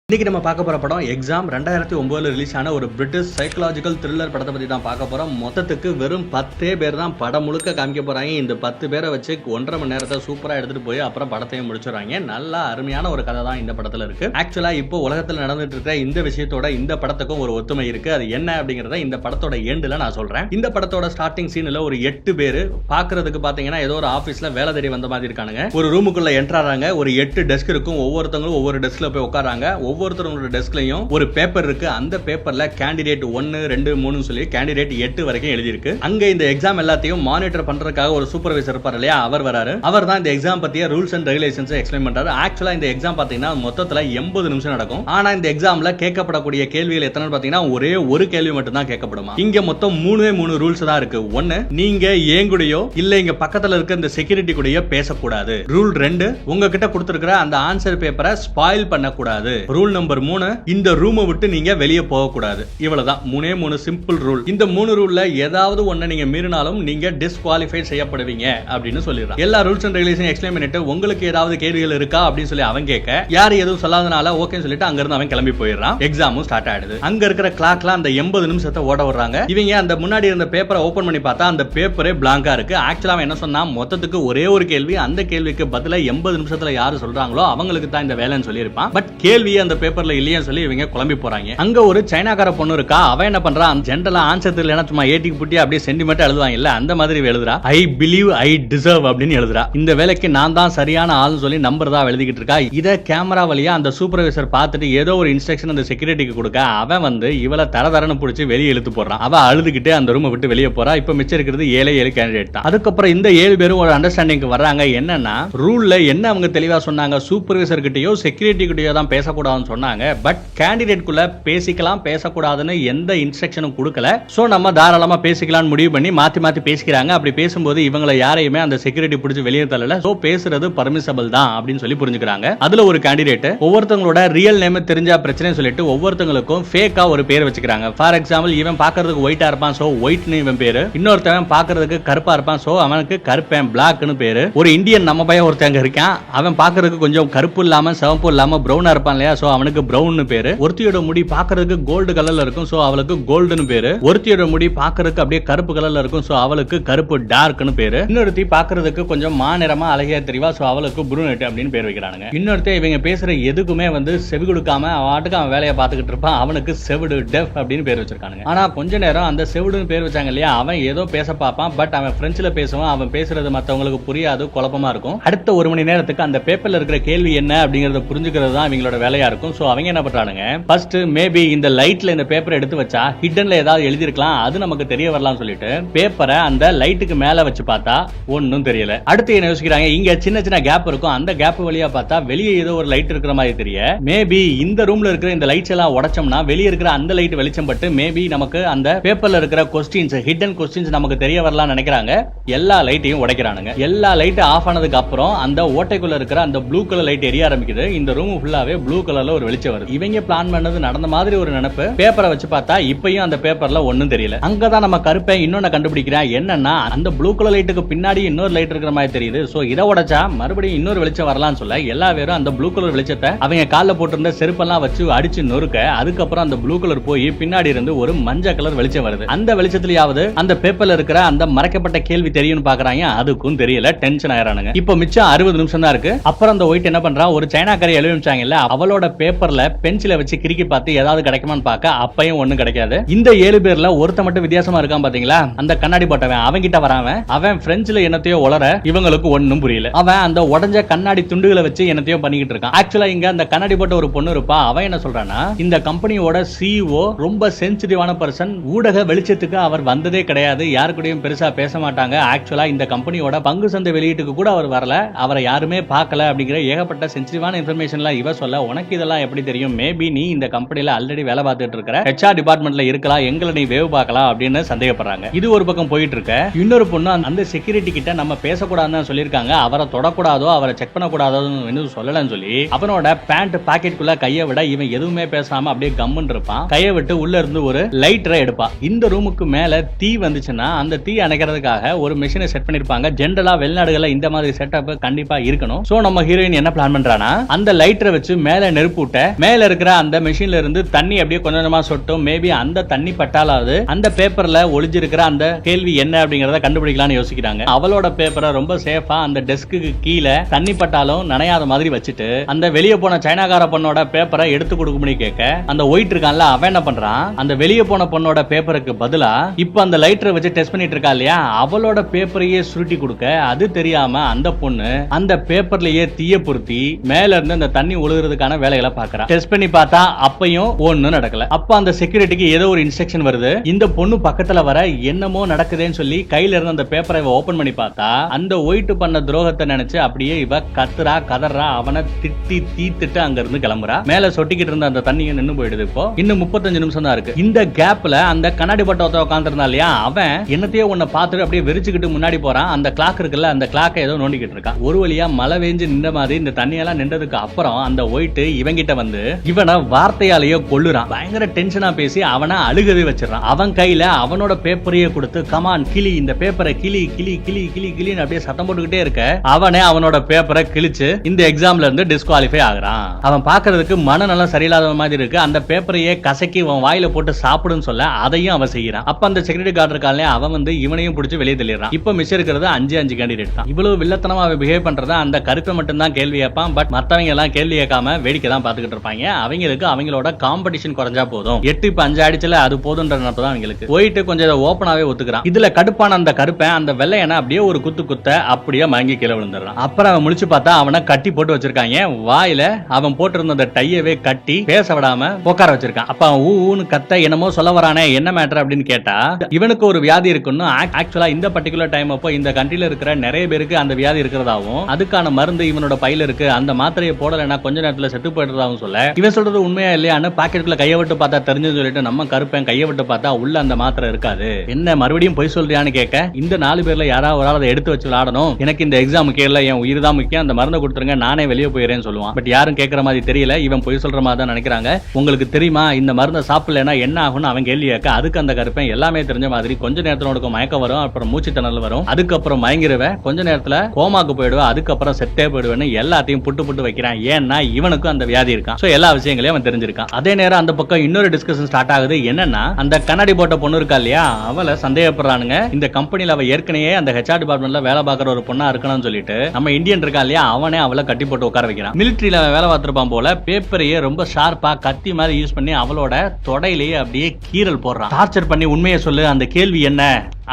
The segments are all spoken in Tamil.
இன்னைக்கு நம்ம பார்க்க போற படம் எக்ஸாம் 2009 ரிலீஸ் ஆன ஒரு பிரிட்டிஷ் சைக்கலாஜிக்கல் த்ரில்லர் படத்தை பத்தி தான் பார்க்க போறோம். மொத்தத்துக்கு வெறும் 10 பேர் தான் படம் முழுக்க காமிக்க போறாங்க. இந்த 10 பேரை வச்சு 1.5 மணி நேரத்தை சூப்பரா எடுத்துட்டு போய் அப்புறம் படத்தையும் முடிச்சுறாங்க. நல்லா அருமையான ஒரு கதை தான் இந்த படத்துல இருக்கு. ஆக்சுவலா இப்போ உலகத்துல நடந்துட்டு இருக்க இந்த விஷயத்தோட இந்த படத்துக்கும் ஒரு ஒத்துமை இருக்கு. அது என்ன அப்படிங்கறத இந்த படத்தோட எண்டுல நான் சொல்றேன். இந்த படத்தோட ஸ்டார்டிங் சீன்ல ஒரு 8 பேர் பாக்குறதுக்கு பாத்தீங்கன்னா ஏதோ ஒரு ஆபீஸ்ல வேலை தேடி வந்த மாதிரி இருக்கானுங்க. ஒரு ரூமுக்குள்ள என்ட்ராறாங்க. ஒரு 8 டெஸ்க் இருக்கும். ஒவ்வொருத்தவங்களும் ஒவ்வொரு டெஸ்க்ல போய் உட்காராங்க. ஒவ்வொருத்தரோட டெஸ்க்லயும் ஒரு பேப்பர் இருக்கு. அந்த பேப்பர்ல கேண்டிடேட் 1 2 3 சொல்லி கேண்டிடேட் 8 வரைக்கும் எழுதி இருக்கு. அங்க இந்த எக்ஸாம் எல்லாத்தையும் மானிட்டர் பண்றதுக்காக ஒரு சூப்பர்வைசர் இருப்பார் இல்லையா, அவர் வராரு. அவர் தான் இந்த எக்ஸாம் பத்திய ரூல்ஸ் அண்ட் ரெகுலேஷன்ஸ் எக்ஸ்பிளைன் பண்றாரு. ஆக்சுவலா இந்த எக்ஸாம் பாத்தீங்கன்னா மொத்தத்துல 80 நிமிஷம் நடக்கும். ஆனா இந்த எக்ஸாம்ல கேட்கப்படக்கூடிய கேள்விகள் எத்தனை பாத்தீங்கன்னா ஒரே ஒரு கேள்வி மட்டும் தான் கேட்கப்படுமா. இங்க மொத்தம் 3 ரூல்ஸ் தான் இருக்கு. 1, நீங்க ஏன் கூடயோ இல்ல இங்க பக்கத்துல இருக்க இந்த செக்யூரிட்டி கூடயோ பேசக்கூடாது. ரூல் 2, உங்ககிட்ட கொடுத்திருக்கிற அந்த ஆன்சர் பேப்பரை ஸ்பாயில் பண்ணக்கூடாது. ரூல் நம்பர் 3, இந்த ரூமை விட்டு நீங்க வெளியே போக கூடாது. இவ்வளவுதான் 3 சிம்பிள் ரூல். இந்த 3 ரூல்ல ஏதாவது ஒண்ணு நீங்க மீறினாலும் நீங்க டிஸ்குவாலிஃபை செய்யப்படுவீங்க அப்படின்னு சொல்லிடுறான். எல்லா ரூல்ஸ் அண்ட் ரெகுலேஷன் எக்ஸ்பிளைன் பண்ணிட்டு உங்களுக்கு ஏதாவது கேள்விகள் இருக்கா அப்படின்னு சொல்லி அவன் கேட்க யாரு எதுவும் சொல்லாதனால ஓகேன்னு சொல்லிட்டு அங்க இருந்து அவன் கிளம்பி போயிடுறான். எக்ஸாமும் ஸ்டார்ட் ஆயிடுது. அங்க இருக்கிற கிளாக்ல அந்த 80 நிமிஷத்தை ஓட விடுறாங்க. இவங்க அந்த முன்னாடி இருந்த பேப்பரை ஓபன் பண்ணி பார்த்தா அந்த பேப்பரே பிளாங்கா இருக்கு. ஆக்சுவலா அவன் என்ன சொன்னா மொத்தத்துக்கு ஒரே ஒரு கேள்வி, அந்த கேள்விக்கு பதிலா 80 நிமிஷத்துல யாரு சொல்றாங்களோ அவங்களுக்கு தான் இந்த வேலைன்னு சொல்லியிருப்பான். பட் கேள்வி அந்த பேப்பர்ல இல்லையா சொல்லி இவங்க குழம்பி போறாங்க. அங்க ஒரு சைனாக்கார பொண்ணு இருக்கா. அவ என்ன பண்றா, ஜெனரலா ஆன்சர் தெரியலனா சும்மா ஏட்டிக்கு புட்டி அப்படியே சென்டிமெண்டா எழுதுவாங்க இல்ல, அந்த மாதிரி எழுதுறா. ஐ பிலீவ் ஐ டிசர்வ் அப்படின்னு எழுதுறா. இந்த வேலைக்கு நான் தான் சரியான ஆள்னு சொல்லி நம்பர் தான் எழுதிக்கிட்டு இருக்கா. இத கேமரா வழியா அந்த சூப்பர்வைசர் பார்த்துட்டு ஏதோ ஒரு இன்ஸ்ட்ரக்ஷன் அந்த செக்யூரிட்டிக்கு கொடுக்க அவன் வந்து இவளை தரதரன்னு பிடிச்சி வெளியே இழுத்து போறான். அவ அழுதுகிட்டே அந்த ரூமை விட்டு வெளியே போறா. இப்ப மிச்சம் இருக்கிறது 7 கேண்டிடேட் தான். அதுக்கப்புறம் இந்த 7 பேரும் ஒரு அண்டர்ஸ்டாண்டிங் வர்றாங்க. என்னன்னா ரூல்ல என்ன அவங்க தெளிவா சொன்னாங்க, சூப்பர்வைசர் கிட்டயோ செக்யூரிட்டி கிட்டயோ தான் பேசக்கூடாதுன்னு சொன்னாங்க. பட் கேண்டிடேட் குள்ள பேசிக்கலாம் பேசக்கூடாதுன்னு எந்த இன்ஸ்ட்ரக்ஷனும் கொடுக்கல. சோ நம்ம தாராளமா பேசிக்கலாம்னு முடிவு பண்ணி மாத்தி மாத்தி பேசிக்கிறாங்க. அப்படி பேசும்போது இவங்களை யாரையுமே அந்த செக்யூரிட்டி பிடிச்சி வெளியே தள்ளல. சோ பேசுறது பர்மிசபிள் தான் அப்படின்னு சொல்லி புரிஞ்சுக்கிறாங்க. அதுல ஒரு கேண்டிடேட் ஒவ்வொருத்தங்களோட ரியல் நேம் தெரிஞ்சா பிரச்சனை சொல்லிட்டு ஒவ்வொருத்தங்களுக்கும் ஃபேக்கா ஒரு பேர் வச்சுக்கிறாங்க. ஃபார் எக்ஸாம்பிள் இவன் பாக்குறதுக்கு ஒயிட்டா இருப்பான், சோ ஒயிட்னு இவன் பேரு. இன்னொருத்தவன் பாக்குறதுக்கு கருப்பா இருப்பான், சோ அவனுக்கு கருப்பேன் பிளாக்னு பேரு. ஒரு இந்தியன் நம்ம பையன் ஒருத்தங்க இருக்கான். அவன் பாக்குறதுக்கு கொஞ்சம் கருப்பு இல்லாம சிவப்பு இல்லாம பிரவுனா இருப்பான் இல்லையா, சோ அவனுக்கு பிரவுன் பேரு. ஒருத்தியோட முடி பாக்குறதுக்கு கோல்டு கலர்ல இருக்கும், சோ அவளுக்கு கோல்டுன்னு பேரு. ஒருத்தியோட முடி பாக்குறதுக்கு அப்படியே கருப்பு கலர்ல இருக்கும், சோ அவளுக்கு கருப்பு டார்க்னு பேரு. இன்னொருத்தி பாக்குறதுக்கு கொஞ்சம் மாநிறமா அழகியா தெரிவா, சோ அவளுக்கு புருனெட் அப்படின்னு பேர் வைக்கிறானுங்க. இன்னொருத்த இவங்க பேசுற எதுக்குமே வந்து செவி கொடுக்காம அவன் வேலையை பார்த்துக்கிட்டு இருப்பான். அவனுக்கு செவிடு டெஃப் அப்படின்னு பேர் வச்சிருக்கானுங்க. ஆனா கொஞ்ச நேரம் அந்த செவிடுன்னு பேர் வச்சாங்க இல்லையா, அவன் ஏதோ பேச பார்ப்பான். பட் அவன் பிரெஞ்சுல பேசுவான். அவன் பேசுறது மத்தவங்களுக்கு புரியாது, குழப்பமா இருக்கும். அடுத்த 1 மணி நேரத்துக்கு அந்த பேப்பர்ல இருக்கிற கேள்வி என்ன அப்படிங்கறத புரிஞ்சுக்கிறது தான் இவங்களோட வேலையா இருக்கும். சோ அவங்க என்ன பண்றானுங்க, ஃபர்ஸ்ட் மேபி இந்த லைட்ல இந்த பேப்பர் எடுத்து வச்சா ஹிடன்ல ஏதாவது எழுதி இருக்கலாம், அது நமக்கு தெரிய வரலாம் சொல்லிட்டு பேப்பரை அந்த லைட்டுக்கு மேல வச்சு பார்த்தா ஒன்னும் தெரியல. அடுத்து என்ன யோசிக்கிறாங்க, இங்க சின்ன சின்ன கேப் இருக்கும், அந்த கேப் வழியா பார்த்தா வெளியே ஏதோ ஒரு லைட் இருக்கிற மாதிரி தெரிய, மேபி இந்த ரூம்ல இருக்கிற இந்த லைட்ஸ் எல்லாம் உடைச்சோம்னா வெளியே இருக்கிற அந்த லைட் வெளிச்சம் பட்டு மேபி நமக்கு அந்த பேப்பர்ல இருக்கிற கொஸ்டின்ஸ் ஹிடன் கொஸ்டின்ஸ் நமக்கு தெரிய வரலாம் நினைக்கிறாங்க. எல்லா லைட்டையும் உடைக்கிறானுங்க. எல்லா லைட் ஆஃப் ஆனதுக்கு அப்புறம் அந்த ஓட்டைக்குள்ள இருக்கிற அந்த ப்ளூ கலர் லைட் எரிய ஆரம்பிக்குது. இந்த ரூம் ஃபுல்லாவே ப்ளூ கலர்ல ஒரு வெளிச்சம் வருது. இவங்க பிளான் பண்ணது நடந்த மாதிரி ஒரு நினைப்பு. பேப்பரை வச்சு பார்த்தா இப்பயும் அந்த பேப்பர்ல ஒண்ணும் தெரியல. அங்கதான் நம்ம கருப்பை இன்னொன்னு கண்டுபிடிக்கிறேன். என்னன்னா அந்த ப்ளூ கலர் லைட்டுக்கு பின்னாடி இன்னொரு லைட் இருக்கிற மாதிரி தெரியுது. சோ இதை உடைச்சா மறுபடியும் இன்னொரு வெளிச்சம் வரலாம்னு சொல்ல எல்லா பேரும் அந்த ப்ளூ கலர் வெளிச்சத்தை அவங்க கால்ல போட்டிருந்த செருப்பெல்லாம் வச்சு அடிச்சு நொறுக்க, அதுக்கப்புறம் அந்த ப்ளூ கலர் போய் பின்னாடி இருந்து ஒரு மஞ்சள் கலர் வெளிச்சம் வருது. அந்த வெளிச்சத்திலேயாவது அந்த பேப்பர்ல இருக்கிற அந்த மறைக்கப்பட்ட கேள்வி தெரியும்னு பாக்குறாங்க. அதுக்கும் தெரியல. டென்ஷன் ஆயிரானுங்க. இப்போ மிச்சம் 60 நிமிஷம் தான் இருக்கு. அப்புறம் அந்த ஒயிட் என்ன பண்றா, ஒரு சைனாக்காரி எழுதிச்சாங்கல்ல, அவளோட பேப்பர்ல பென்சிலை வச்சு கிறுக்கி பார்த்து ஏதாவது கிடைக்குமான்னு பார்க்க அப்பயும் ஒண்ணும் கிடைக்காது. இந்த 7 பேர்ல ஒருத்த மட்டும் வித்தியாசமா இருக்கான் பாத்தீங்களா, அந்த கண்ணாடி போட்டவன். அவன் கிட்ட வராவன். அவன் பிரெஞ்சுல என்னத்தையோ உளற இவங்களுக்கு ஒண்ணும் புரியல. அவன் அந்த உடஞ்ச கண்ணாடி துண்டுகளை வச்சு என்னத்தையோ பண்ணிக்கிட்டு இருக்கான். ஆக்சுவலா இங்க அந்த கண்ணாடி போட்ட ஒரு பொண்ணு இருப்பா. அவன் என்ன சொல்றானா, இந்த கம்பெனியோட CEO ரொம்ப சென்சிட்டிவான பர்சன். ஊடக வெளிச்சத்துக்கு அவர் வந்ததே கிடையாது. யாரு கூடயும் பெருசா பேச மாட்டாங்க. ஆக்சுவலா இந்த கம்பெனியோட பங்கு சந்தை வெளியீட்டுக்கு கூட அவர் வரல. அவரை யாருமே பார்க்கல அப்படிங்கிற ஏகப்பட்ட சென்சிட்டிவான இன்ஃபர்மேஷன்லாம் இவ சொல்ல, உனக்கு இதெல்லாம் எப்படி தெரியும்? மேபி நீ இந்த கம்பெனில ஆல்ரெடி வேலை பார்த்துட்டு இருக்கிற HR டிபார்ட்மெண்ட்ல இருக்கலாம், எங்களை நீ வேவு பார்க்கலாம் அப்படின்னு சந்தேகப்படுறாங்க. இது ஒரு பக்கம் போயிட்டு இருக்க, இன்னொரு பொண்ணு அந்த செக்யூரிட்டி கிட்ட நம்ம பேசக்கூடாதுன்னு சொல்லியிருக்காங்க, அவரை தொடக்கூடாதோ அவரை செக் பண்ணக்கூடாதோன்னு சொல்லலன்னு சொல்லி அவனோட பேண்ட் பாக்கெட்டுக்குள்ள கையை விட இவன் எதுவுமே பேசாம அப்படியே கம்முன்னு இருப்பான். கையை விட்டு உள்ள இருந்து ஒரு லைட்டரை எடுப்பான். இந்த ரூமுக்கு மேல தீ வந்துச்சுன்னா அந்த தீ அணைக்கிறதுக்காக ஒரு மிஷினை செட் பண்ணிருப்பாங்க. ஜெனரலா வெளிநாடுகள்ல இந்த மாதிரி செட்டப் கண்டிப்பா இருக்கணும். சோ நம்ம ஹீரோயின் என்ன பிளான் பண்றானா, அந்த லைட்டரை வச்சு மேல நெருப்பு பூட்ட மேல இருக்கிற அந்த மெஷின்ல இருந்து தண்ணி அப்படியே கொஞ்சம் கொஞ்சமா சொட்டும். மேபி அந்த தண்ணி பட்டாலாவது அந்த பேப்பர்ல ஒளிஞ்சிருக்கிற அந்த கேள்வி என்ன அப்படிங்கறத கண்டுபிடிக்கலாம்னு யோசிக்கிறாங்க. அவளோட பேப்பரை ரொம்ப சேஃபா அந்த டெஸ்க்கு கீழே தண்ணி பட்டாலும் நனையாத மாதிரி வச்சுட்டு அந்த வெளியே போன சைனாக்கார பொண்ணோட பேப்பரை எடுத்து கொடுக்கும்படி கேட்க அந்த ஒயிட் இருக்கான்ல அவன் என்ன பண்றான், அந்த வெளியே போன பொண்ணோட பேப்பருக்கு பதிலா இப்ப அந்த லைட்டரை வச்சு டெஸ்ட் பண்ணிட்டு இருக்கா இல்லையா அவளோட பேப்பரையே சுருட்டி கொடுக்க அது தெரியாம அந்த பொண்ணு அந்த பேப்பர்லயே தீய பொருத்தி மேல இருந்து அந்த தண்ணி ஒழுகுறதுக்கான வேலைகளை பாக்குறா. டெஸ்ட் பண்ணி பார்த்தா அப்பயும் ஒண்ணு நடக்கல. அப்ப அந்த செக்யூரிட்டிக்கு ஏதோ ஒரு இன்ஸ்ட்ரக்ஷன் வருது. இந்த பொண்ணு பக்கத்துல வர என்னமோ நடக்குதுன்னு சொல்லி கையில இருந்த அந்த பேப்பரை ஓபன் பண்ணி பார்த்தா அந்த ஒயிட் பண்ண துரோகத்தை நினைச்சு அப்படியே இவ கத்துறா கதறா, அவனை திட்டி தீத்துட்டு அங்க இருந்து கிளம்புறா. மேல சொட்டிக்கிட்டு இருந்த அந்த தண்ணியை நின்னு போயிடுது. இப்போ இன்னும் 35 நிமிஷம் தான் இருக்கு. இந்த கேப்ல அந்த கண்ணாடி பட்டத்தை உட்கார்ந்து இருந்தா இல்லையா அவன் என்னத்தையோ ஒன்ன பார்த்துட்டு அப்படியே வெறிச்சுக்கிட்டு முன்னாடி போறான். அந்த கிளாக் இருக்குல்ல அந்த கிளாக்கை ஏதோ நோண்டிக்கிட்டு இருக்கான். ஒரு வழியா மழை வேஞ்சு நின்ற மாதிரி இந்த தண்ணியெல்லாம் நின்றதுக்கு அப்புறம் அந்த ஒயிட் இவங்கிட்ட வந்து இவனை வார்த்தையாலேயோ கொல்லுறான். பயங்கர டென்ஷனா பேசி அவனை அழுகவே வச்சிடறான். அவன் கையில அவனோட பேப்பரையே கொடுத்து கமான் கிளி, இந்த பேப்பரை கிளி கிளி கிளி கிளி கிளின்னு அப்படியே சத்தம் போட்டுக்கிட்டே இருக்க அவனே அவனோட பேப்பரை கிழிச்சு இந்த எக்ஸாம்ல இருந்து டிஸ்குவாலிஃபை ஆகுறான். அவன் பாக்குறதுக்கு மனநலம் சரியில்லாத மாதிரி இருக்கு. அந்த பேப்பரையே கசக்கி அவன் வாயில போட்டு சாப்பிடுன்னு சொல்ல அதையும் அவன் செய்யறான். அப்ப அந்த செக்யூரிட்டி கார்டு இருக்கானே அவன் வந்து இவனையும் பிடிச்சு வெளியே தள்ளிடுறான். இப்ப மிச்சம் இருக்கிறது 5 கேண்டிடேட் தான். இவ்வளவு வில்லத்தனமா பிஹேவ் பண்றதா அந்த கருப்பை மட்டும் தான் கேள்வி கேட்பான். பட் மத்தவங்க எல்லாம் கேள்வி கேட்காம வேடிக்கை தான் பாத்துக்கிட்டு இருப்பாங்க. அவங்களுக்கு அவங்களோட காம்படிஷன் குறைஞ்சா போதும். 8 இப்ப 5 ஆயிடுச்சுல அது போதுன்ற தான் அவங்களுக்கு. போயிட்டு கொஞ்சம் ஓப்பனாவே ஒத்துக்கிறான். இதுல கடுப்பான அந்த கருப்பை அந்த வெள்ளையனை அப்படியே ஒரு குத்த அப்படியே மயங்கி கீழே விழுந்துடுறான். அப்புறம் அவன் முழிச்சு பார்த்தா அவனை கட்டி போட்டு வச்சிருக்காங்க. வாயில அவன் போட்டிருந்த அந்த டையவே கட்டி பேச விடாம உட்கார வச்சிருக்கான். அப்ப அவன் ஊன்னு கத்த என்னமோ சொல்ல வரானே என்ன மேட்டர் அப்படின்னு கேட்டா இவனுக்கு ஒரு வியாதி இருக்குன்னு ஆக்சுவலா இந்த பர்டிகுலர் டைம் அப்போ இந்த கண்ட்ரில இருக்கிற நிறைய பேருக்கு அந்த வியாதி இருக்கிறதாவும் அதுக்கான மருந்து இவனோட பையில இருக்கு, அந்த மாத்திரையை போடலைன்னா கொஞ்ச நேரத்துல செத்து போயிடுறதாவும் சொல்ல இவன் சொல்றது உண்மையா இல்லையான்னு பாக்கெட்டுக்குள்ள கையை விட்டு பார்த்தா தெரிஞ்சுன்னு சொல்லிட்டு நம்ம கருப்பேன் கையை விட்டு பார்த்தா உள்ள அந்த மாத்திரை இருக்காது. என்ன மறுபடியும் பொய் சொல்றியான்னு கேட்க இந்த 4 பேர்ல யாராவது ஒரு ஆள் அதை எடுத்து வச்சு விளையாடணும், எனக்கு இந்த எக்ஸாம் முக்கியம் இல்ல, என் உயிர் தான் முக்கியம், அந்த மருந்தை கொடுத்துருங்க நானே வெளியே போயிடுறேன்னு சொல்லுவான். பட் யாரும் கேட்கற மாதிரி தெரியல, இவன் பொய் சொல்ற மாதிரி தான் நினைக்கிறாங்க. உங்களுக்கு தெரியுமா இந்த மருந்தை சாப்பிடலன்னா என்ன ஆகும்னு அவன் கேள்வி கேட்க அதுக்கு அந்த கருப்பேன் எல்லாமே தெரிஞ்ச மாதிரி கொஞ்ச நேரத்துல உனக்கு மயக்கம் வரும், அப்புறம் மூச்சு திணறல் வரும், அதுக்கப்புறம் மயங்கிருவேன், கொஞ்ச நேரத்துல கோமாக்கு போயிடுவேன், அதுக்கப்புறம் செத்தே போயிடுவேன்னு எல்லாத்தையும் புட்டு வைக்கிறான். ஏன்னா இவனுக்கும் அந்த வியாதி இருக்கான். சோ எல்லா விஷயங்களையும் அவன் தெரிஞ்சிருக்கான். அதே நேரம் அந்த பக்கம் இன்னொரு டிஸ்கஷன் ஸ்டார்ட் ஆகுது. என்னன்னா அந்த கண்ணாடி போட்ட பொண்ணு இருக்கா இல்லையா அவளை சந்தேகப்படுறானுங்க. இந்த கம்பெனில அவ ஏற்கனவே அந்த ஹெச்ஆர் டிபார்ட்மெண்ட்ல வேலை பார்க்குற ஒரு பொண்ணா இருக்கணும்னு சொல்லிட்டு நம்ம இந்தியன் இருக்கா இல்லையா அவனே அவளை கட்டி போட்டு உட்கார வைக்கிறான். மிலிட்டரியில வேலை பார்த்திருப்பான் போல பேப்பரையே ரொம்ப ஷார்ப்பா கத்தி மாதிரி யூஸ் பண்ணி அவளோட தொடையிலேயே அப்படியே கீறல் போடுறான். டார்ச்சர் பண்ணி உண்மையை சொல்லு, அந்த கேள்வி என்ன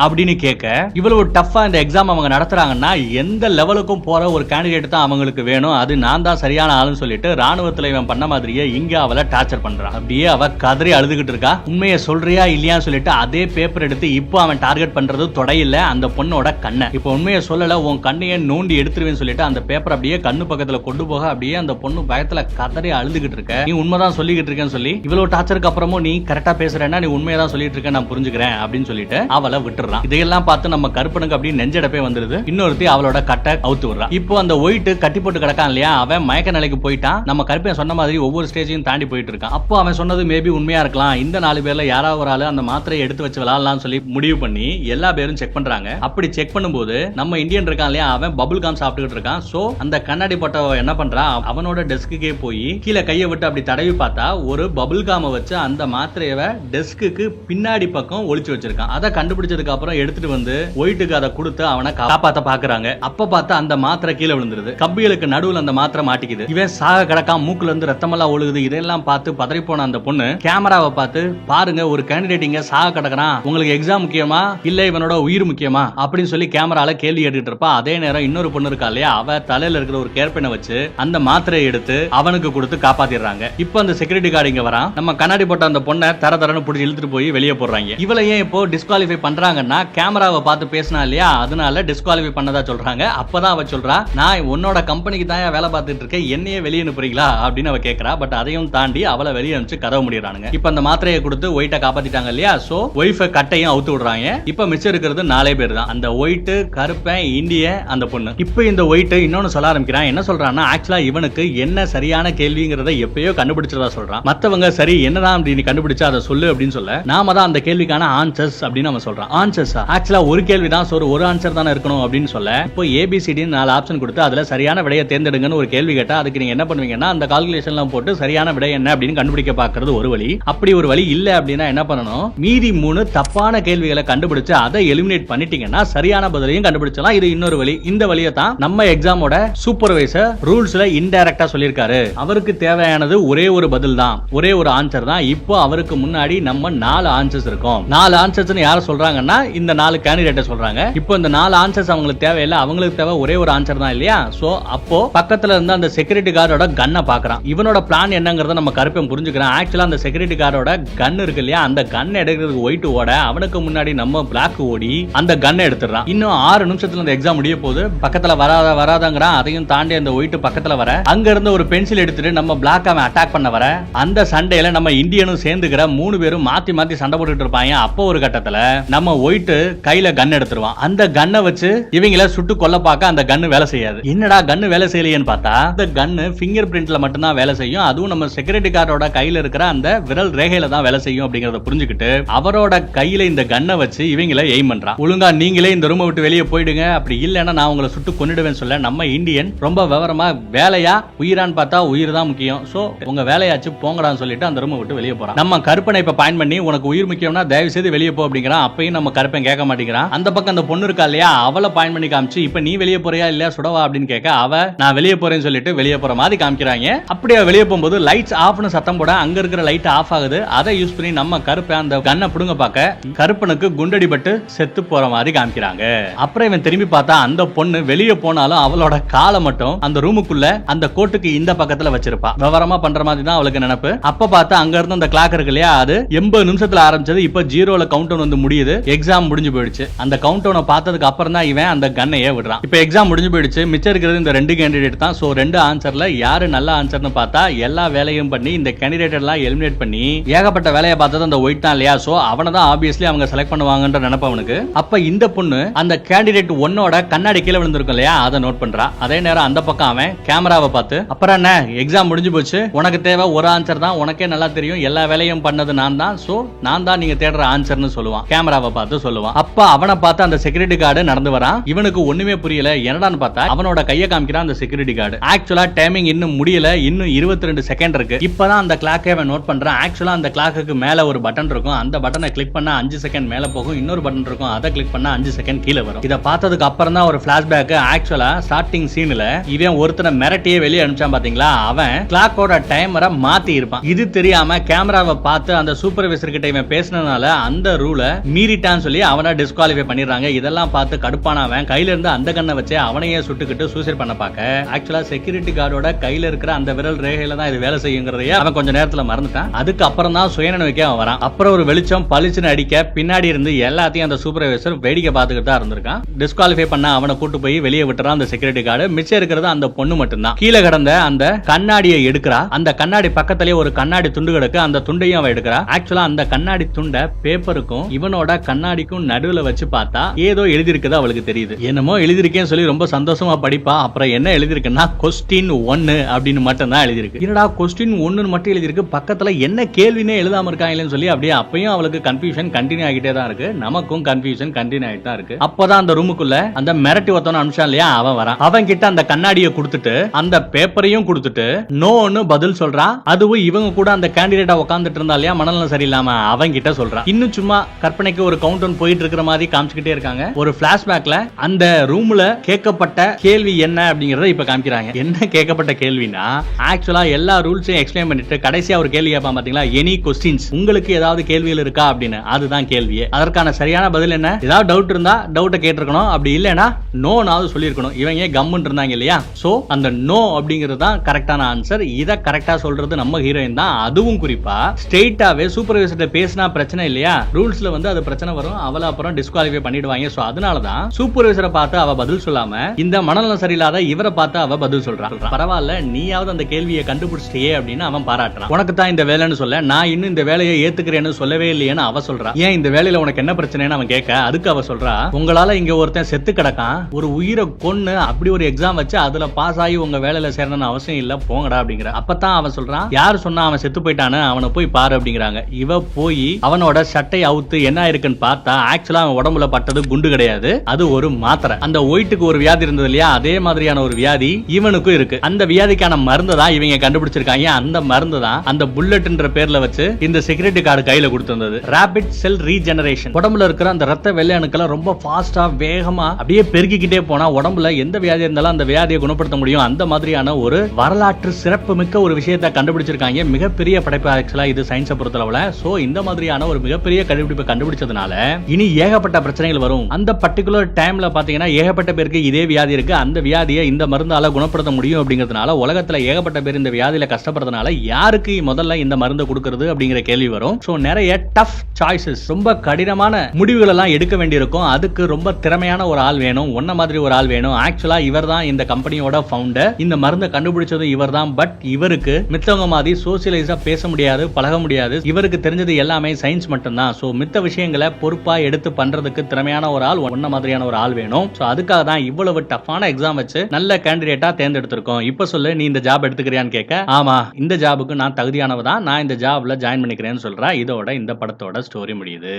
அப்படின்னு கேட்க இவ்வளவு டஃபா இந்த எக்ஸாம் அவங்க நடத்துறாங்கன்னா எந்த லெவலுக்கும் போற ஒரு கேண்டிடேட் தான் அவங்களுக்கு வேணும், அது நான் தான் சரியான ஆளுன்னு சொல்லிட்டு ராணுவத்துல இவன் பண்ண மாதிரியே இங்க அவளை டார்ச்சர் பண்றான். அப்படியே அவ கதறி அழுதுகிட்டு இருக்கா. உண்மையை சொல்றியா இல்லையா சொல்லிட்டு அதே பேப்பர் எடுத்து இப்போ அவன் டார்கெட் பண்றது தொடையில அந்த பொண்ணோட கண்ணை. இப்போ உண்மையை சொல்லல உன் கண்ணையை நோண்டி எடுத்துருவேன்னு சொல்லிட்டு அந்த பேப்பர் அப்படியே கண்ணு பக்கத்துல கொண்டு போக அப்படியே அந்த பொண்ணு பயத்துல கதறி அழுதுகிட்டு இருக்க. நீ உண்மைதான் சொல்லிக்கிட்டு இருக்கேன்னு சொல்லி இவ்வளவு டார்ச்சருக்கு அப்புறமும் நீ கரெக்டா பேசுறேன்னா நீ உண்மையை தான் சொல்லிட்டு இருக்க நான் புரிஞ்சுக்கிறேன் அப்படின்னு சொல்லிட்டு அவளை விட்டுற. இதையெல்லாம் பார்த்து நம்ம கருப்பனுக்கு அப்படி நெஞ்சடப்பே வந்துருது. இன்னொருத்தி அவளோட கட்டை அவுத்து விடுறான். இப்போ அந்த ஒயிட் கட்டி போட்டு கிடக்கான் இல்லையா அவன் மயக்க நிலைக்கு போயிட்டான். நம்ம கருப்பன் சொன்ன மாதிரி ஒவ்வொரு ஸ்டேஜையும் தாண்டி போயிட்டு இருக்கான். அப்போ அவன் சொன்னது மேபி உண்மையா இருக்கலாம். இந்த 4 பேர்ல யாராவது ஒரு ஆளு அந்த மாத்திரையை எடுத்து வச்சு விளையாடலாம் சொல்லி முடிவு பண்ணி எல்லா பேரும் செக் பண்றாங்க. அப்படி செக் பண்ணும்போது நம்ம இந்தியன் இருக்கான் இல்லையா அவன் பபுள் காம் சாப்பிட்டுக்கிட்டு இருக்கான். சோ அந்த கண்ணாடி போட்டவ என்ன பண்றான் அவனோட டெஸ்க்குக்கே போய் கீழே கையை விட்டு அப்படி தடவி பார்த்தா ஒரு பபுள் காம வச்சு அந்த மாத்திரையை டெஸ்க்கு பின்னாடி பக்கம் ஒளிச்சு வச்சிருக்கான். அதை கண்டுபிடிச்சதுக்கு அப்புறம் எடுத்துட்டு வந்து ஒயிட்டுக்கு அதை கொடுத்து அவனை காப்பாத்த பாக்குறாங்க. அப்ப பார்த்து அந்த மாத்திரை கீழே விழுந்துருது. கம்பிகளுக்கு நடுவுல அந்த மாத்திரை மாட்டிக்குது. இவன் சாக கிடக்காம மூக்குல இருந்து ரத்தமெல்லாம் ஒழுகுது. இதெல்லாம் பார்த்து பதறி போன அந்த பொண்ணு கேமராவை பார்த்து பாருங்க ஒரு கேண்டிடேட் இங்க சாக கிடக்குறான், உங்களுக்கு எக்ஸாம் முக்கியமா இல்ல இவனோட உயிர் முக்கியமா அப்படின்னு சொல்லி கேமரால கேள்வி கேட்டுட்டு இருப்பா. அதே நேரம் இன்னொரு பொண்ணு இருக்கா இல்லையா அவ தலையில இருக்கிற ஒரு கேர்பெனை வச்சு அந்த மாத்திரையை எடுத்து அவனுக்கு கொடுத்து காப்பாத்திடுறாங்க. இப்ப அந்த செக்யூரிட்டி கார்டு இங்க வரான். நம்ம கண்ணாடி போட்ட அந்த பொண்ணை தரன்னு பிடிச்சி இழுத்துட்டு போய் வெளியே போடுறாங்க. இவளை ஏன் இப்போ டிஸ்குவாலிஃபை பண்றாங்கன்னா கேமராவை பார்த்து பேசினா இல்லையா அதனால டிஸ்குவாலிஃபை பண்ணதா சொல்றாங்க. அப்பதான் அவ சொல்றா நான் உன்னோட கம்பெனிக்கு தான் வேலை பார்த்துட்டு இருக்கேன், என்னையே வெளியே அனுப்புறீங்களா அப்படின்னு அவ கேட்கறா. பட் அதையும் தாண்டி அவளை வெளியே அனுப்பிச்சு கதவு முடியறானுங்க. இப்ப அந்த மாத்திரையை கொடுத்து ஒயிட்ட காப்பாத்திட்டாங்க இல்லையா சோ ஒய்ஃப கட்டையும் அவுத்து விடுறாங்க. இப்ப மிச்சம் இருக்கிறது 4 பேர் தான். அந்த ஒயிட் கருப்பன் இந்திய அந்த பொண்ணு. இப்ப இந்த ஒயிட் இன்னொன்னு சொல்ல ஆரம்பிக்கிறான். என்ன சொல்றான்னா ஆக்சுவலா இவனுக்கு என்ன சரியான கேள்விங்கிறத எப்பயோ கண்டுபிடிச்சதா சொல்றான். மத்தவங்க சரி என்னதான் அப்படி நீ கண்டுபிடிச்சா அதை சொல்லு அப்படின்னு சொல்ல நாம தான் அந்த கேள்விக்கான ஆன்சர்ஸ் அப்படின்னு அவன் சொல்றான். ஆன்சர்ஸா? ஆக்சுவலா ஒரு கேள்வி தான், ஒரு ஆன்சர் தானே இருக்கணும் அப்படின்னு சொல்ல இப்போ ABCD 4 ஆப்ஷன் கொடுத்து அதுல சரியான விடையை தேர்ந்தெடுங்கன்னு ஒரு கேள்வி கேட்டா அதுக்கு நீங்க என்ன பண்ணுவீங்கன்னா அந்த கால்குலேஷன்லாம் போட்டு சரியான விடை என்ன அப்படின்னு கண்டுபிடிக்க பாக்குறது ஒரு வழி. அப்படி ஒரு வழி இல்ல அப்படின்னா என்ன பண்ணணும், மீதி 3 தப்பான கேள்விகளை கண்டுபிடிச்சு அதை எலிமினேட் பண்ணிட்டீங்கன்னா சரியான பதிலையும் கண்டுபிடிச்சலாம். இது இன்னொரு வழி. இந்த வழியை தான் நம்ம எக்ஸாமோட சூப்பர்வைசர் ரூல்ஸ்ல இன்டைரக்டா சொல்லியிருக்காரு. அவருக்கு தேவையானது ஒரே ஒரு பதில் தான், ஒரே ஒரு ஆன்சர் தான். இப்போ அவருக்கு முன்னாடி நம்ம 4 ஆன்சர்ஸ் இருக்கும். 4 ஆன்சர்ஸ் யார சொல்றாங்கன்னா இந்த 4 கேண்டிடேட் சொல்றாங்க. இப்போ இந்த 4 ஆன்சர்ஸ் அவங்களுக்கு தேவையில்லை, அவங்களுக்கு தேவை ஒரே ஒரு ஆன்சர் தான் இல்லையா? சோ அப்போ பக்கத்துல இருந்து அந்த செக்யூரிட்டி கார்டோட கன்னை பாக்குறான். இவனோட பிளான் என்னங்கறத நம்ம கருப்பன் புரிஞ்சுக்கிறான். ஆக்சுவலா அந்த செக்யூரிட்டி கார்டோட கன் இருக்கு இல்லையா, அந்த கன் எடுக்கிறதுக்கு ஒயிட் ஓட அவனுக்கு முன்னாடி நம்ம பிளாக் ஓடி அந்த கன்னை எடுத்துறான். இன்னும் 6 நிமிஷத்துல அந்த எக்ஸாம் முடிய போது பக்கத்துல வராதங்கிறான். அதையும் தாண்டி அந்த ஒயிட் பக்கத்துல வர அங்க இருந்து ஒரு பென்சில் எடுத்துட்டு நம்ம பிளாக் அவன் அட்டாக் பண்ண வர அந்த சண்டையில நம்ம இந்தியனும் சேர்ந்துக்கிற 3 பேரும் மாத்தி மாத்தி சண்டை போட்டுட்டு இருப்பாங்க. அப்போ ஒரு கட்டத்துல நம்ம ஒயிட் கையில கன் எடுத்துருவான். அந்த கன்னை வச்சு இவங்கள சுட்டு கொல்ல பார்க்க அந்த கன்னு வேலை செய்யாது. என்னடா கன்னு வேலை செய்யலையேன்னு பார்த்தா அந்த கன்னு ஃபிங்கர் பிரிண்ட்ல மட்டும் தான் வேலை செய்யும். அதுவும் நம்ம செக்யூரிட்டி கார்டோட கையில இருக்கிற அந்த விரல் ரேகையில தான் வேலை செய்யும் அப்படிங்கறத புரிஞ்சுக்கிட்டு அவரோட கையில இந்த கன்னை வச்சு இவங்கள எய்ம் பண்றான். ஒழுங்கா நீங்களே இந்த ரூமை விட்டு வெளியே போயிடுங்க, அப்படி இல்லைன்னா நான் உங்களை சுட்டு கொன்னிடுவேன்னு சொல்ல நம்ம இந்தியன் ரொம்ப விவரமா வேலையா உயிரான்னு பார்த்தா உயிர் தான் முக்கியம், சோ உங்க வேலையாச்சு போங்கடான்னு சொல்லிட்டு அந்த ரூமை விட்டு வெளியே போறான். நம்ம கருப்பனை இப்ப பாயிண்ட் பண்ணி உனக்கு உயிர் முக்கியம்னா தயவு செய்து வெளியே போ அப்படிங்கிறான். அப்பயும் நம்ம கருப்பன் கேட்க மாட்டேங்கிறான். அந்த பக்கம் அந்த பொண்ணு இருக்கா இல்லையா, அவளை பாயிண்ட் பண்ணி காமிச்சு இப்ப நீ வெளியே போறியா இல்லையா சுடவா அப்படின்னு கேட்க அவ நான் வெளியே போறேன்னு சொல்லிட்டு வெளியே போற மாதிரி காமிக்கிறாங்க. அப்படியே வெளியே போகும்போது லைட்ஸ் ஆஃப்னு சத்தம் போட அங்க இருக்கிற லைட் ஆஃப் ஆகுது. அதை யூஸ் பண்ணி நம்ம கருப்பன் அந்த கன்னை புடுங்க பார்க்க கருப்பனுக்கு குண்டடி பட்டு செத்து போற மாதிரி காமிக்கிறாங்க. அப்புறம் இவன் திரும்பி பார்த்தா அந்த பொண்ணு வெளியே போனாலும் அவளோட காலை மட்டும் அந்த ரூமுக்குள்ள அந்த கோட்டுக்கு இந்த பக்கத்துல வச்சிருப்பா. விவரமா பண்ற மாதிரி தான் அவளுக்கு நினைப்பு. அப்ப பார்த்தா அங்க இருந்து அந்த கிளாக் இருக்கு இல்லையா, அது 80 நிமிஷத்துல ஆரம்பிச்சது இப்ப 0ல கவுண்ட் டவுன் வந்து முடியுது. எக்ஸாம் முடிஞ்சு போயிடுச்சு. அந்த கவுண்ட் டவுனை பார்த்ததுக்கு அப்புறம் தான் இவன் அந்த கன்னையே விடுறான். இப்ப எக்ஸாம் முடிஞ்சு போயிடுச்சு. மிச்சம் இருக்கிறது இந்த 2 கேண்டிடேட் தான். சோ 2 ஆன்சர்ல யாரு நல்ல ஆன்சர்னு பார்த்தா எல்லா வேலையும் பண்ணி இந்த கேண்டிடேட் எல்லாம் எலிமினேட் பண்ணி ஏகப்பட்ட வேலையை பார்த்தது அந்த ஒயிட் தான் இல்லையா, சோ அவனை தான் ஆப்வியஸ்லி அவங்க செலக்ட் பண்ணுவாங்கன்ற நினைப்பு அவனுக்கு. அப்ப இந்த பொண்ணு அந்த கேண்டிடேட் 1ஓட கண்ணாடி கீழே விழுந்திருக்கும் இல்லையா, அதை நோட் பண்றா. அதே நேரம் அந்த பக்கம் அவன் கேமராவை பார்த்து அப்புறம் என்ன எக்ஸாம் முடிஞ்சு போச்சு, உனக்கு தேவை ஒரு ஆன்சர் தான், உனக்கே நல்லா தெரியும் எல்லா வேலையும் பண்ணது நான் தான், சோ நான் தான் நீங்க தேடுற ஆன்சர்னு சொல்லுவான். கேமராவை பார்த்து சொல்லுவான். அப்ப அவனை பார்த்து அந்த செக்யூரிட்டி கார்டு நடந்து வரான். இவனுக்கு ஒண்ணுமே புரியல, என்னடான்னு பார்த்தா அவனோட கையை காமிக்கிறான் அந்த செக்யூரிட்டி கார்டு. ஆக்சுவலா டைமிங் இன்னும் முடியல, இன்னும் 22 செகண்ட் இருக்கு. இப்பதான் அந்த கிளாக்கை அவன் நோட் பண்றான். ஆக்சுவலா அந்த கிளாக்கு மேல ஒரு பட்டன் இருக்கும். அந்த பட்டனை கிளிக் பண்ணா 5 செகண்ட் மேல போகும். இன்னொரு பட்டன் இருக்கும், அதை கிளிக் பண்ணா 5 செகண்ட் கீழே வரும். இத பார்த்ததுக்கு அப்புறம் தான் ஒரு பிளாஷ்பேக். ஆக்சுவலா ஸ்டார்டிங் சீன்ல இவன் ஒருத்தனை மிரட்டியே வெளியே அனுப்பிச்சான் பாத்தீங்களா, அவன் கிளாக்கோட டைமரை மாத்தி இருப்பான். இது தெரியாம கேமராவை பார்த்து அந்த சூப்பர்வைசர் கிட்ட இவன் பேசினனால அந்த ரூல மீறிட்டான்னு சொல்லி அவனை டிஸ்குவாலிஃபை பண்ணிடுறாங்க. இதெல்லாம் பார்த்து கடுப்பான அவன் கையில இருந்து அந்த கண்ணை வச்சு அவனையே சுட்டுக்கிட்டு சூசைட் பண்ண பார்க்க ஆக்சுவலா செக்யூரிட்டி கார்டோட கையில இருக்கிற அந்த விரல் ரேகையில தான் இது வேலை செய்யுங்கிறதையே அவன் கொஞ்சம் நேரத்துல மறந்துட்டான். அதுக்கு அப்புறம் தான் சுயநினைவுக்கே அவன் வரான். அப்புறம் ஒரு வெளிச்சம் பளிச்சுன்னு அடிக்க பின்னாடி இருந்து எல்லாத்தையும் அந்த சூப்பர்வைசர் வேடிக்கை பார்த்துக்கிட்டு தான் இருந்திருக்கான். டிஸ்குவாலிஃபை பண்ண அவனை கூட்டு போய் வெளியே விட்டுறான் அந்த செக்யூரிட்டி கார்டு. மிச்சம் இருக்கிறது அந்த பொண்ணு மட்டும்தான். கீழே கிடந்த அந்த கண்ணாடியை எடுக்கிறா. அந்த கண்ணாடி பக்கத்திலேயே ஒரு கண்ணாடி துண்டு கிடக்கு. அந்த துண்டையும் அவன் எடுக்கிறா. ஆக்சுவலா அந்த கண்ணாடி துண்டை பேப்பருக்கும் இவனோட கண்ணாடிக்கும் நடுவுல வச்சு பார்த்தா ஏதோ எழுதிருக்குது அவளுக்கு தெரியுது. என்னமோ எழுதிருக்கேன்னு சொல்லி ரொம்ப சந்தோஷமா படிப்பா. அப்புறம் என்ன எழுதிருக்குன்னா கொஸ்டின் 1 அப்படின்னு மட்டும் தான் எழுதிருக்கு. என்னடா கொஸ்டின் 1 மட்டும் எழுதிருக்கு, பக்கத்துல என்ன கேள்வினே எழுதாம இருக்காங்களேன்னு சொல்லி அப்படியே அப்பயும் அவளுக்கு கன்ஃபியூஷன் கண்டினியூ ஆகிட்டே தான் இருக்கு. நமக்கும் கன்ஃபியூஷன் கண்டினியூ ஆகிட்டு தான் இருக்கு. அப்பதான் அந்த ரூமுக்குள்ள அந்த மிரட்டி ஒருத்தவன அனுப்பிச்சான் இல்லையா, அவன் வரான். அவன் கிட்ட அந்த கண்ணாடியை கொடுத்துட்டு அந்த பேப்பரையும் கொடுத்துட்டு நோன்னு பதில் சொல்றான். அதுவும் இவங்க கூட அந்த கேண்டிடேட்டா உட்கார்ந்துட்டு இருந்தா இல்லையா மனநலம் சரியில்லாம, அவங்க கிட்ட சொல்றான். இன்னும் சும்மா கற்பனைக்கு ஒரு கவுண்ட் டவுன் போயிட்டு இருக்கிற மாதிரி காமிச்சுக்கிட்டே இருக்காங்க. ஒரு பிளாஷ்பேக்ல அந்த ரூம்ல கேட்கப்பட்ட கேள்வி என்ன அப்படிங்கறத இப்ப காமிக்கிறாங்க. என்ன கேட்கப்பட்ட கேள்வினா, ஆக்சுவலா எல்லா ரூல்ஸையும் எக்ஸ்பிளைன் பண்ணிட்டு கடைசியா ஒரு கேள்வி கேட்பான் பாத்தீங்களா, எனி கொஸ்டின்ஸ், உங்களுக்கு ஏதாவது கேள்விகள் இருக்கா அப்படின்னு. அதுதான் கேள்வியே. அதற்கான சரியான பதில் என்ன, ஏதாவது டவுட் இருந்தா டவுட்டை கேட்டிருக்கணும், அப்படி இல்லைன்னா நோனாவது சொல்லியிருக்கணும். இவங்க கம்முன்னு இருந்தாங்க இல்லையா, சோ அந்த நோ அப்படிங்கிறது தான் கரெக்டான ஆன்சர். இதை கரெக்டா சொல்றது நம்ம ஹீரோயின் தான். அதுவும் குறிப்பா ஸ்ட்ரெயிட்டாவே சூப்பர்வைசர்ட்ட பேசினா பிரச்சனை இல்லையா, ரூல்ஸ்ல வந்து அது பிரச்சனை வரும், அவளை அப்புறம் டிஸ்குவாலிஃபை பண்ணிடுவாங்க. சோ அதனாலதான் சூப்பர்வைசரை பார்த்து அவ பதில் சொல்லாம இந்த மனநலம் சரியில்லாத இவரை பார்த்து அவ பதில் சொல்றான். பரவாயில்ல, நீயாவது அந்த கேள்வியை கண்டுபிடிச்சிட்டே அப்படின்னு அவன் பாராட்டுறான். உனக்கு தான் இந்த வேலைன்னு சொல்ல, நான் இன்னும் இந்த வேலையை ஏத்துக்கிறேன்னு சொல்லவே இல்லையேன்னு அவ சொல்றா. ஏன் இந்த வேலையில உனக்கு என்ன பிரச்சனைன்னு அவன் கேட்க, அதுக்கு அவ சொல்றா, உங்களால இங்க ஒருத்தன் செத்து கிடக்கான், ஒரு உயிரை கொன்னு அப்படி ஒரு எக்ஸாம் வச்சு அதுல பாஸ் ஆகி உங்க வேலையில சேரணும்னு அவசியம் இல்ல, போங்கடா அப்படிங்கிற. அப்பதான் அவன் சொல்றான், யாரு சொன்னா அவன் செத்து போயிட்டானு, அவனை போய் பாரு அப்படிங்கிறாங்க. இவ போய் அவனோட சட்டை அவுத்து என்ன இருக்குன்னு பார்க்க பார்த்தா ஆக்சுவலா அவன் உடம்புல பட்டது குண்டு கிடையாது, அது ஒரு மாத்திரை. அந்த ஒயிட்டுக்கு ஒரு வியாதி இருந்தது இல்லையா, அதே மாதிரியான ஒரு வியாதி இவனுக்கும் இருக்கு. அந்த வியாதிக்கான மருந்து தான் இவங்க கண்டுபிடிச்சிருக்காங்க. அந்த மருந்து தான் அந்த புல்லட்ன்ற பேர்ல வச்சு இந்த செக்யூரிட்டி கார்டு கையில கொடுத்திருந்தது. ராபிட் செல் ரீஜெனரேஷன். உடம்புல இருக்கிற அந்த ரத்த வெள்ளை அணுக்களை ரொம்ப ஃபாஸ்டா வேகமா அப்படியே பெருக்கிக்கிட்டே போனா உடம்புல எந்த வியாதி இருந்தாலும் அந்த வியாதியை குணப்படுத்த முடியும். அந்த மாதிரியான ஒரு வரலாற்று சிறப்பு மிக்க ஒரு விஷயத்தை கண்டுபிடிச்சிருக்காங்க. மிகப்பெரிய படைப்பு ஆக்சுவலா இது சயின்ஸை பொறுத்தளவுல. சோ இந்த மாதிரியான ஒரு மிகப்பெரிய கண்டுபிடிப்பை கண்டுபிடிச்சதுனால இனி ஏகப்பட்ட பிரச்சனைகள் வரும். அந்த பர்டிகுலர் டைம்ல பாத்தீங்கன்னா ஏகப்பட்ட பேருக்கு இதே வியாதி இருக்கு, அந்த வியாதியை இந்த மருந்தால குணப்படுத்த முடியும் அப்படிங்கிறதுனால உலகத்துல ஏகப்பட்ட பேர் இந்த வியாதியில கஷ்டப்படுறதுனால யாருக்கு முதல்ல இந்த மருந்து கொடுக்கிறது அப்படிங்கிற கேள்வி வரும். சோ நிறைய டஃப் சாய்ஸஸ், ரொம்ப கடினமான முடிவுகள் எல்லாம் எடுக்க வேண்டியிருக்கும். அதுக்கு ரொம்ப திறமையான ஒரு ஆள் வேணும், ஒன்ன மாதிரி ஒரு ஆள் வேணும். ஆக்சுவலா இவர் தான் இந்த கம்பெனியோட ஃபவுண்டர், இந்த மருந்தை கண்டுபிடிச்சது இவர் தான். பட் இவருக்கு மித்தவங்க மாதிரி சோசியலைஸா பேச முடியாது, பழக முடியாது. இவருக்கு தெரிஞ்சது எல்லாமே சயின்ஸ் மட்டும்தான். சோ மித்த விஷயங்களை பொறுப்பா எடுத்து பண்றதுக்கு திறமையான ஒரு ஆள், ஒன்ன மாதிரியான ஒரு ஆள் வேணும். சோ அதுக்காக தான் இவ்வளவு டஃப்பான எக்ஸாம் வச்சு நல்ல கேண்டிடேட்டா தேர்ந்தெடுத்திருக்கோம். இப்ப சொல்லு, நீ இந்த ஜாப் எடுத்துக்கிறியான்னு கேட்க, ஆமா இந்த ஜாபுக்கு நான் தகுதியானவ தான், நான் இந்த ஜாப்ல ஜாயின் பண்ணிக்கிறேன்னு சொல்றா. இதோட இந்த படத்தோட ஸ்டோரி முடியுது.